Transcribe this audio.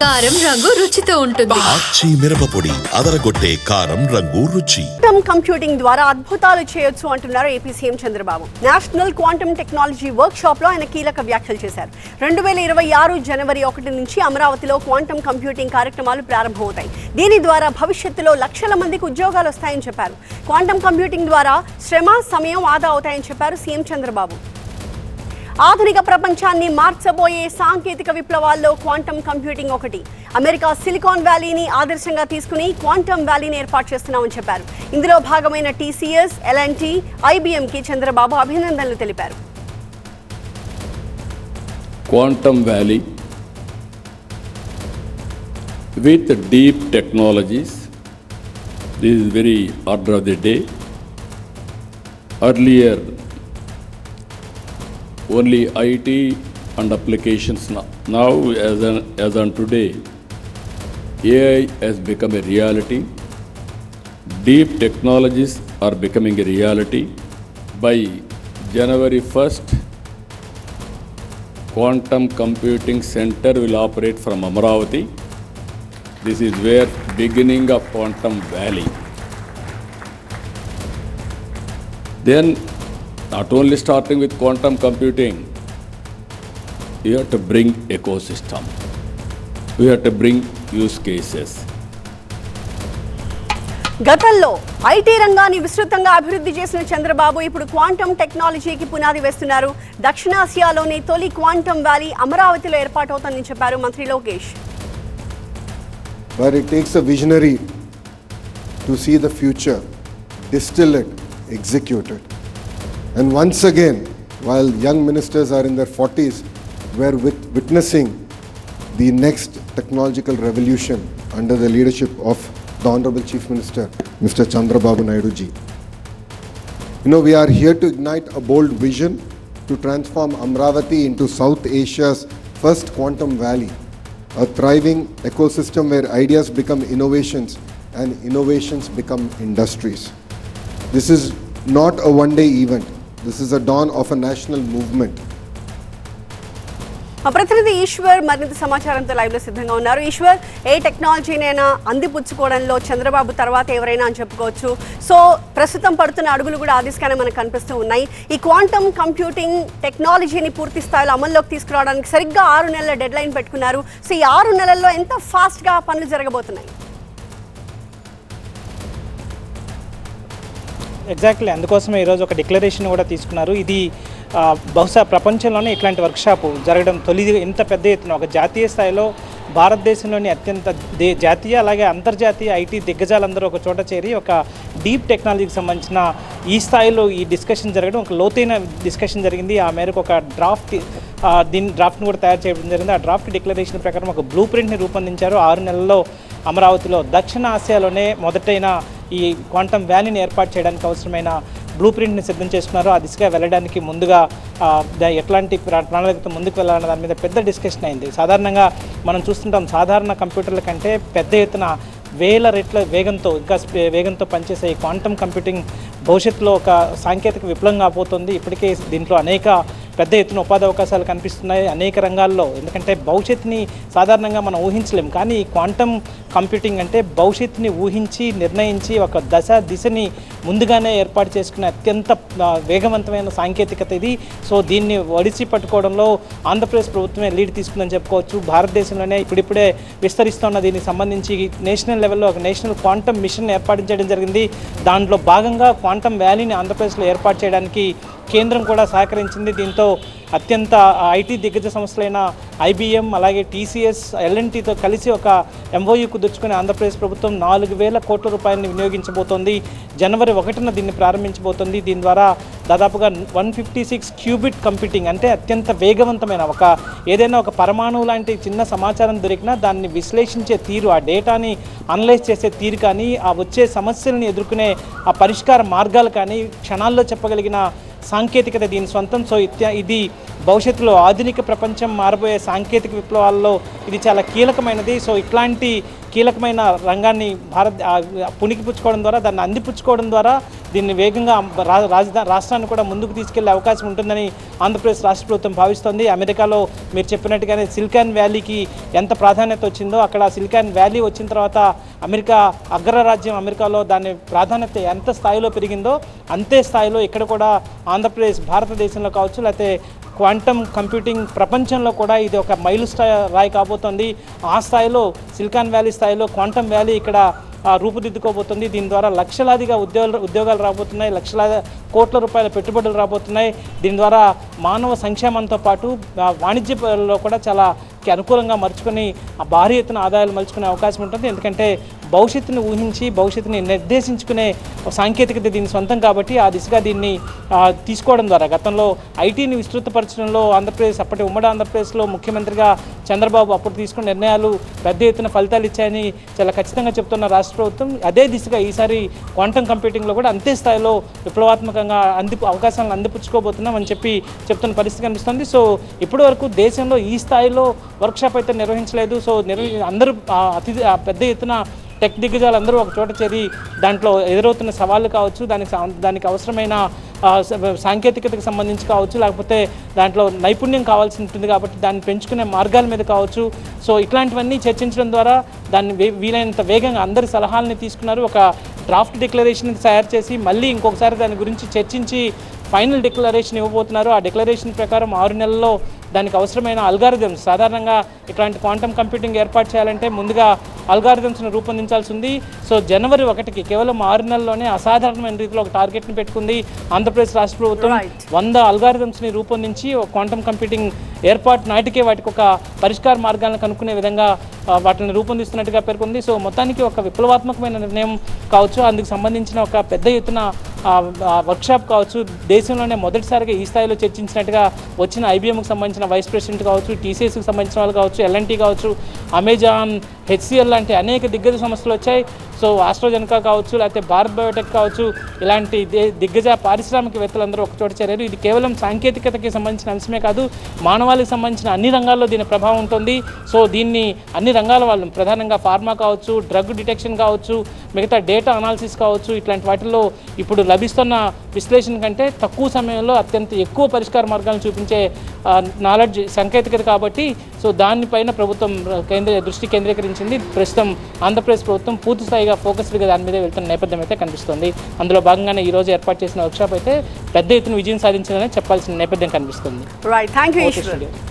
కారం రంగు రుచితో ఉంటుంది. ఆచి మిరపపొడి అదరగొట్టే కారం రంగు రుచి. క్వాంటమ్ కంప్యూటింగ్ ద్వారా అద్భుతాలు చేయొచ్చు అంటున్నారు AP CM Chandrababu. National quantum technology work shop లో ఆయన కీలక వ్యాఖ్యలు చేశారు. 2026 జనవరి 1 నుంచి అమరావతిలో క్వాంటమ్ కంప్యూటింగ్ కార్యక్రమాలు ప్రారంభమవుతాయి. దీని ద్వారా భవిష్యత్తులో లక్షల మందికి ఉద్యోగాలు వస్తాయని చెప్పారు. క్వాంటమ్ కంప్యూటింగ్ ద్వారా శ్రమ, సమయం ఆదా అవుతాయని చెప్పారు సీఎం చంద్రబాబు. ఆధునిక ప్రపంచాన్ని మార్చబోయే సాంకేతిక విప్లవాల్లో క్వాంటమ్ కంప్యూటింగ్ ఒకటి. అమెరికా సిలికాన్ వ్యాలీని ఆదర్శంగా తీసుకుని క్వాంటమ్ వ్యాలీని ఏర్పాటు చేస్తున్నామని చెప్పారు. ఇందులో భాగమైన టీసీఎస్, ఎల్ఎన్టీ, ఐబీఎంకి చంద్రబాబు అభినందనలు తెలిపారు. Quantum Valley with deep technologies. This is very order of the day. Earlier, only IT and applications. Now, as on today, AI has become a reality. Deep technologies are becoming a reality. By January 1st, Quantum Computing Center will operate from Amaravati. This is where beginning of Quantum Valley. Then, not only starting with quantum computing, you have to bring ecosystem. We have to bring use cases. గతంలో IT రంగాన్ని విస్తృతంగా అభివృద్ధి చేసిన చంద్రబాబు ఇప్పుడు quantum టెక్నాలజీకి పునాది వేస్తున్నారు. దక్షిణాసియాలోని తొలి క్వాంటమ్ వ్యాలీ అమరావతిలో ఏర్పాటవుతుందని చెప్పారు మంత్రి Lokesh. But it takes a visionary to see the future, distill it, execute it. And once again, while young ministers are in their 40s, we're witnessing the next technological revolution under the leadership of the Honorable Chief Minister, Mr. Chandrababu Naidu ji. You know, we are here to ignite a bold vision to transform Amravati into South Asia's first quantum valley, a thriving ecosystem where ideas become innovations and innovations become industries. This is not a one-day event. This is a dawn of a national movement. మా ప్రతినిధి ఈశ్వర్ మరింత సమాచారంతో live లో సిద్ధంగా ఉన్నారు. ఈశ్వర్, ఏ టెక్నాలజీనైనా అందిపుచ్చుకోవడంలో చంద్రబాబు తర్వాత ఎవరైనా అని చెప్పుకోవచ్చు. సో ప్రస్తుతం పడుతున్న అడుగులు కూడా ఆ దిశగానే మనకు కనిపిస్తూ ఉన్నాయి. ఈ క్వాంటమ్ కంప్యూటింగ్ టెక్నాలజీని పూర్తి స్థాయిలో అమల్లోకి తీసుకురావడానికి సరిగ్గా 6 నెలల డెడ్ లైన్ పెట్టుకున్నారు. సో ఈ 6 నెలల్లో ఎంత ఫాస్ట్గా పనులు జరగబోతున్నాయి? ఎగ్జాక్ట్లీ, అందుకోసమే ఈరోజు ఒక డిక్లరేషన్ కూడా తీసుకున్నారు. ఇది బహుశా ప్రపంచంలోనే ఇట్లాంటి వర్క్షాప్ జరగడం తొలి ఇంత పెద్ద ఎత్తున ఒక జాతీయ స్థాయిలో భారతదేశంలోని అత్యంత జాతీయ అలాగే అంతర్జాతీయ ఐటీ దిగ్గజాలందరూ ఒక చోట చేరి ఒక డీప్ టెక్నాలజీకి సంబంధించిన ఈ స్థాయిలో ఈ డిస్కషన్ జరగడం, ఒక లోతైన డిస్కషన్ జరిగింది. ఆ మేరకు ఒక డ్రాఫ్ట్ని కూడా తయారు చేయడం జరిగింది. ఆ డ్రాఫ్ట్ డిక్లరేషన్ ప్రకారం ఒక బ్లూ ప్రింట్ని రూపొందించారు. 6 నెలల్లో అమరావతిలో దక్షిణ ఆసియాలోనే మొదటైన ఈ క్వాంటమ్ వ్యాలీని ఏర్పాటు చేయడానికి అవసరమైన బ్లూ ప్రింట్ని సిద్ధం చేసుకున్నారు. ఆ దిశగా వెళ్ళడానికి ముందుగా ఎట్లాంటి ప్రణాళికతో ముందుకు వెళ్ళాలన్న దాని మీద పెద్ద డిస్కషన్ అయింది. సాధారణంగా మనం చూస్తుంటాం, సాధారణ కంప్యూటర్ల కంటే పెద్ద ఎత్తున 1000 రెట్ల వేగంతో పనిచేసే ఈ క్వాంటమ్ కంప్యూటింగ్ భవిష్యత్తులో ఒక సాంకేతిక విప్లవం కాబోతోంది. ఇప్పటికే దీంట్లో అనేక పెద్ద ఎత్తున ఉపాధి అవకాశాలు కనిపిస్తున్నాయి అనేక రంగాల్లో. ఎందుకంటే భవిష్యత్తుని సాధారణంగా మనం ఊహించలేము, కానీ ఈ క్వాంటమ్ కంప్యూటింగ్ అంటే భవిష్యత్తుని ఊహించి నిర్ణయించి ఒక దిశని ముందుగానే ఏర్పాటు చేసుకునే అత్యంత వేగవంతమైన సాంకేతికత ఇది. సో దీన్ని ఒడిసి పట్టుకోవడంలో ఆంధ్రప్రదేశ్ ప్రభుత్వమే లీడ్ తీసుకుందని చెప్పుకోవచ్చు. భారతదేశంలోనే ఇప్పుడిప్పుడే విస్తరిస్తున్న దీనికి సంబంధించి నేషనల్ లెవెల్లో ఒక నేషనల్ క్వాంటమ్ మిషన్ ఏర్పాటు చేయడం జరిగింది. దాంట్లో భాగంగా క్వాంటమ్ వ్యాలీని ఆంధ్రప్రదేశ్లో ఏర్పాటు చేయడానికి కేంద్రం కూడా సహకరించింది. దీంతో అత్యంత ఐటీ దిగ్గజ సంస్థలైన ఐబీఎం అలాగే టీసీఎస్, ఎల్ఎన్టీతో కలిసి ఒక ఎంఓయూ కుదుర్చుకుని ఆంధ్రప్రదేశ్ ప్రభుత్వం 4000 కోట్ల రూపాయలని వినియోగించబోతోంది. జనవరి 1న దీన్ని ప్రారంభించబోతోంది. దీని ద్వారా దాదాపుగా 156 క్యూబిట్ కంప్యూటింగ్ అంటే అత్యంత వేగవంతమైన ఏదైనా ఒక పరమాణువు లాంటి చిన్న సమాచారం దొరికినా దాన్ని విశ్లేషించే తీరు, ఆ డేటాని అనలైజ్ చేసే తీరు కానీ, ఆ వచ్చే సమస్యలను ఎదుర్కొనే ఆ పరిష్కార మార్గాలు కానీ క్షణాల్లో చెప్పగలిగిన సాంకేతికత దీని సొంతం. సో ఇది భవిష్యత్తులో ఆధునిక ప్రపంచం మారబోయే సాంకేతిక విప్లవాల్లో ఇది చాలా కీలకమైనది. సో ఇట్లాంటి కీలకమైన రంగాన్ని పుణికిపుచ్చుకోవడం ద్వారా, దాన్ని అందిపుచ్చుకోవడం ద్వారా దీన్ని వేగంగా రాష్ట్రాన్ని కూడా ముందుకు తీసుకెళ్లే అవకాశం ఉంటుందని ఆంధ్రప్రదేశ్ రాష్ట్ర ప్రభుత్వం భావిస్తోంది. అమెరికాలో మీరు చెప్పినట్టుగానే సిలికాన్ వ్యాలీకి ఎంత ప్రాధాన్యత వచ్చిందో, అక్కడ సిలికాన్ వ్యాలీ వచ్చిన తర్వాత అమెరికా అగ్రరాజ్యం అమెరికాలో దాని ప్రాధాన్యత ఎంత స్థాయిలో పెరిగిందో అంతే స్థాయిలో ఇక్కడ కూడా ఆంధ్రప్రదేశ్ భారతదేశంలో కావచ్చు, లేకపోతే క్వాంటమ్ కంప్యూటింగ్ ప్రపంచంలో కూడా ఇది ఒక రాయి కాబోతోంది. ఆ స్థాయిలో సిలికాన్ వ్యాలీ స్థాయిలో క్వాంటమ్ వ్యాలీ ఇక్కడ రూపుదిద్దుకోబోతుంది. దీని ద్వారా లక్షలాదిగా ఉద్యోగాలు రాబోతున్నాయి, లక్షలాది కోట్ల రూపాయల పెట్టుబడులు రాబోతున్నాయి. దీని ద్వారా మానవ సంక్షేమంతో పాటు వాణిజ్యంలో కూడా చాలా అనుకూలంగా మలుచుకొని భారీ ఎత్తున ఆదాయాలు మలుచుకునే అవకాశం ఉంటుంది. ఎందుకంటే భవిష్యత్తుని ఊహించి భవిష్యత్తుని నిర్దేశించుకునే సాంకేతికత దీని సొంతం కాబట్టి ఆ దిశగా దీన్ని తీసుకోవడం ద్వారా గతంలో ఐటీని విస్తృతపరచడంలో ఆంధ్రప్రదేశ్, అప్పటి ఉమ్మడి ఆంధ్రప్రదేశ్లో ముఖ్యమంత్రిగా చంద్రబాబు అప్పుడు తీసుకున్న నిర్ణయాలు పెద్ద ఎత్తున ఫలితాలు ఇచ్చాయని చాలా ఖచ్చితంగా చెప్తున్న రాష్ట్ర ప్రభుత్వం అదే దిశగా ఈసారి క్వాంటమ్ కంప్యూటింగ్లో కూడా అంతే స్థాయిలో విప్లవాత్మకంగా అవకాశాలను అందిపుచ్చుకోబోతున్నాం అని చెప్తున్న పరిస్థితి కనిపిస్తుంది. సో ఇప్పటి వరకు దేశంలో ఈ స్థాయిలో వర్క్షాప్ అయితే నిర్వహించలేదు. సో అందరూ పెద్ద ఎత్తున టెక్ దిగ్గజాలు అందరూ ఒక చోట చేరి దాంట్లో ఎదురవుతున్న సవాళ్ళు కావచ్చు, దానికి అవసరమైన సాంకేతికతకు సంబంధించి కావచ్చు, లేకపోతే దాంట్లో నైపుణ్యం కావాల్సి ఉంటుంది కాబట్టి దాన్ని పెంచుకునే మార్గాల మీద కావచ్చు. సో ఇట్లాంటివన్నీ చర్చించడం ద్వారా దాన్ని వీలైనంత వేగంగా అందరి సలహాలని తీసుకున్నారు. ఒక డ్రాఫ్ట్ డిక్లరేషన్ తయారు చేసి మళ్ళీ ఇంకొకసారి దాని గురించి చర్చించి ఫైనల్ డిక్లరేషన్ ఇవ్వబోతున్నారు. ఆ డిక్లరేషన్ ప్రకారం 6 నెలల్లో దానికి అవసరమైన అల్గారిథమ్స్, సాధారణంగా ఇట్లాంటి క్వాంటమ్ కంప్యూటింగ్ ఏర్పాటు చేయాలంటే ముందుగా అల్గారిథమ్స్ను రూపొందించాల్సి ఉంది. సో జనవరి 1కి కేవలం 6 నెలల్లోనే అసాధారణమైన రీతిలో ఒక టార్గెట్ని పెట్టుకుంది ఆంధ్రప్రదేశ్ రాష్ట్ర ప్రభుత్వం. 100 అల్గారిథమ్స్ని రూపొందించి క్వాంటమ్ కంప్యూటింగ్ ఏర్పాటు నాటికే వాటికి ఒక పరిష్కార మార్గాలను కనుక్కునే విధంగా వాటిని రూపొందిస్తున్నట్టుగా పేర్కొంది. సో మొత్తానికి ఒక విప్లవాత్మకమైన నిర్ణయం కావచ్చు, అందుకు సంబంధించిన ఒక పెద్ద ఎత్తున వర్క్షాప్ కావచ్చు, దేశంలోనే మొదటిసారిగా ఈ స్థాయిలో చర్చించినట్టుగా వచ్చిన ఐబీఎంకి సంబంధించిన వైస్ ప్రెసిడెంట్ కావచ్చు, టీసీఎస్కి సంబంధించిన వాళ్ళు కావచ్చు, ఎల్ఎన్టీ కావచ్చు, అమెజాన్, హెచ్సిఎల్ లాంటి అనేక దిగ్గజ సంస్థలు వచ్చాయి. సో ఆస్ట్రాజెనకా కావచ్చు, లేకపోతే భారత్ బయోటెక్ కావచ్చు, ఇలాంటి దిగ్గజ పారిశ్రామికవేత్తలందరూ ఒకచోట చేరారు. ఇది కేవలం సాంకేతికతకి సంబంధించిన అంశమే కాదు, మానవాళికి సంబంధించిన అన్ని రంగాల్లో దీని ప్రభావం ఉంటుంది. సో దీన్ని అన్ని రంగాల వాళ్ళు, ప్రధానంగా ఫార్మా కావచ్చు, డ్రగ్ డిటెక్షన్ కావచ్చు, మిగతా డేటా అనాలిసిస్ కావచ్చు, ఇట్లాంటి వాటిల్లో ఇప్పుడు లభిస్తున్న విశ్లేషణ కంటే తక్కువ సమయంలో అత్యంత ఎక్కువ పరిష్కార మార్గాలను చూపించే నాలెడ్జ్ సాంకేతికత కాబట్టి సో దానిపైన ప్రభుత్వం దృష్టి కేంద్రీకరించింది. ప్రస్తుతం ఆంధ్రప్రదేశ్ ప్రభుత్వం పూర్తి స్థాయిగా ఫోకస్డ్గా దాని మీద వెళ్తున్న నేపథ్యం అయితే కనిపిస్తుంది. అందులో భాగంగానే ఈరోజు ఏర్పాటు చేసిన వర్క్షాప్ అయితే పెద్ద ఎత్తున విజయం సాధించిందని చెప్పాల్సిన నేపథ్యం కనిపిస్తుంది.